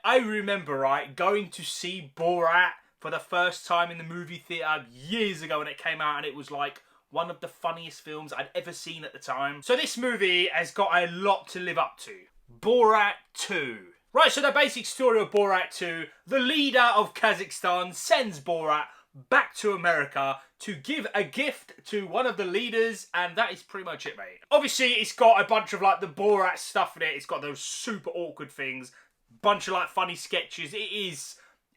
I remember, right, going to see Borat for the first time in the movie theatre years ago when it came out, and it was like one of the funniest films I'd ever seen at the time. So this movie has got a lot to live up to. Borat 2. Right, so the basic story of Borat 2, the leader of Kazakhstan sends Borat back to America to give a gift to one of the leaders, and that is pretty much it, mate. Obviously, it's got a bunch of, like, the Borat stuff in it. It's got those super awkward things, bunch of, like, funny sketches.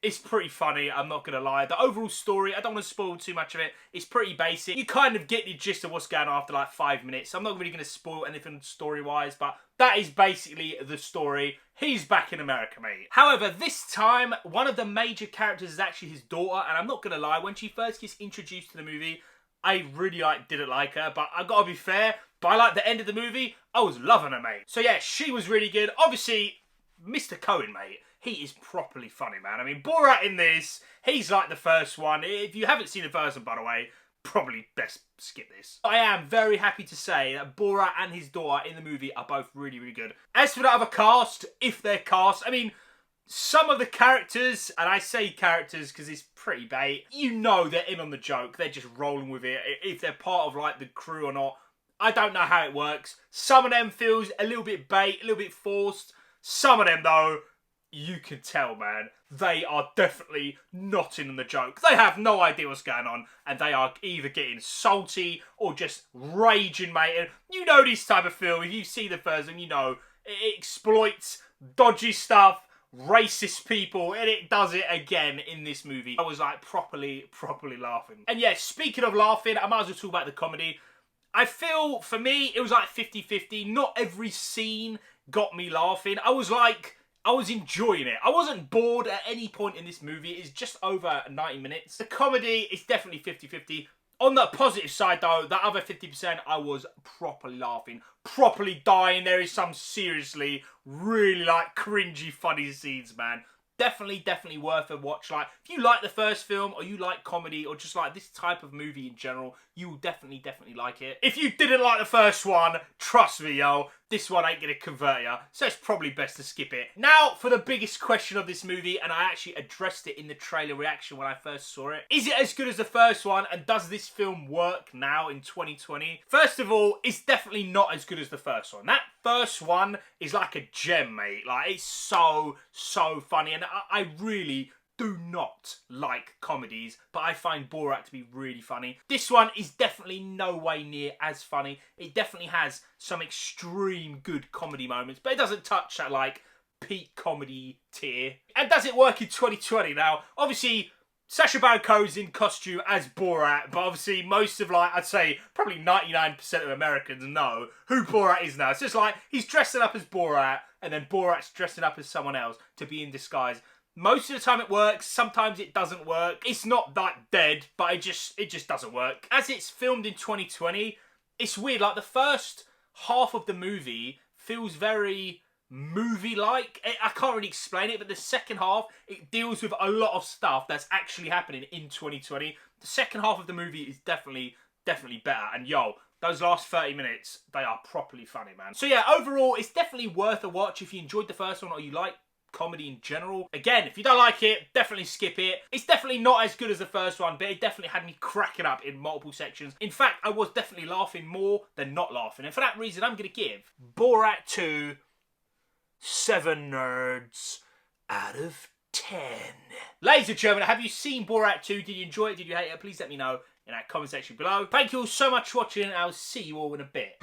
It's pretty funny, I'm not gonna lie. The overall story, I don't want to spoil too much of it. It's pretty basic. You kind of get the gist of what's going on after like 5 minutes. I'm not really going to spoil anything story-wise, but that is basically the story. He's back in America, mate. However, this time, one of the major characters is actually his daughter, and I'm not gonna lie, when she first gets introduced to the movie, I really didn't like her, but I gotta be fair, by like the end of the movie, I was loving her, mate. So yeah, she was really good. Obviously, Mr. Cohen, mate. He is properly funny, man. I mean, Borat in this, he's like the first one. If you haven't seen the first one, by the way, probably best skip this. I am very happy to say that Borat and his daughter in the movie are both really, really good. As for the other cast, if they're cast, I mean, some of the characters, and I say characters because it's pretty bait, you know they're in on the joke. They're just rolling with it. If they're part of like the crew or not, I don't know how it works. Some of them feels a little bit bait, a little bit forced. Some of them, though, you can tell, man, they are definitely not in on the joke. They have no idea what's going on, and they are either getting salty or just raging, mate. And you know this type of film, if you see the first one, you know, it exploits dodgy stuff, racist people, and it does it again in this movie. I was like properly laughing. And yeah, speaking of laughing, I might as well talk about the comedy. I feel, for me, it was like 50-50. Not every scene got me laughing. I was enjoying it. I wasn't bored at any point in this movie. It's just over 90 minutes. The comedy is definitely 50-50. On the positive side, though, the other 50%, I was properly laughing, properly dying. There is some seriously, really, like, cringy, funny scenes, man. Definitely worth a watch. Like, if you like the first film, or you like comedy, or just like this type of movie in general, you will definitely like it. If you didn't like the first one, trust me, yo, this one ain't gonna convert ya, so it's probably best to skip it. Now, for the biggest question of this movie, and I actually addressed it in the trailer reaction when I first saw it. Is it as good as the first one, and does this film work now in 2020? First of all, it's definitely not as good as the first one. That first one is like a gem, mate. Like, it's so funny, and I really do not like comedies, but I find Borat to be really funny. This one is definitely no way near as funny. It definitely has some extreme good comedy moments, but it doesn't touch that, like, peak comedy tier. And does it work in 2020? Now, obviously, Sacha Baron Cohen's in costume as Borat, but obviously most of, like, I'd say probably 99% of Americans know who Borat is now. It's just like, he's dressing up as Borat, and then Borat's dressing up as someone else to be in disguise. Most of the time it works, sometimes it doesn't work. It's not that dead, but it just doesn't work. As it's filmed in 2020, it's weird. Like, the first half of the movie feels very movie-like. I can't really explain it, but the second half, it deals with a lot of stuff that's actually happening in 2020. The second half of the movie is definitely better. And yo, those last 30 minutes, they are properly funny, man. So yeah, overall, it's definitely worth a watch if you enjoyed the first one or you like comedy in general. Again, if you don't like it, definitely skip it. It's definitely not as good as the first one, but it definitely had me cracking up in multiple sections. In fact, I was definitely laughing more than not laughing. And for that reason, I'm going to give Borat 2 7 nerds out of 10. Ladies and gentlemen, have you seen Borat 2? Did you enjoy it? Did you hate it? Please let me know in that comment section below. Thank you all so much for watching, and I'll see you all in a bit.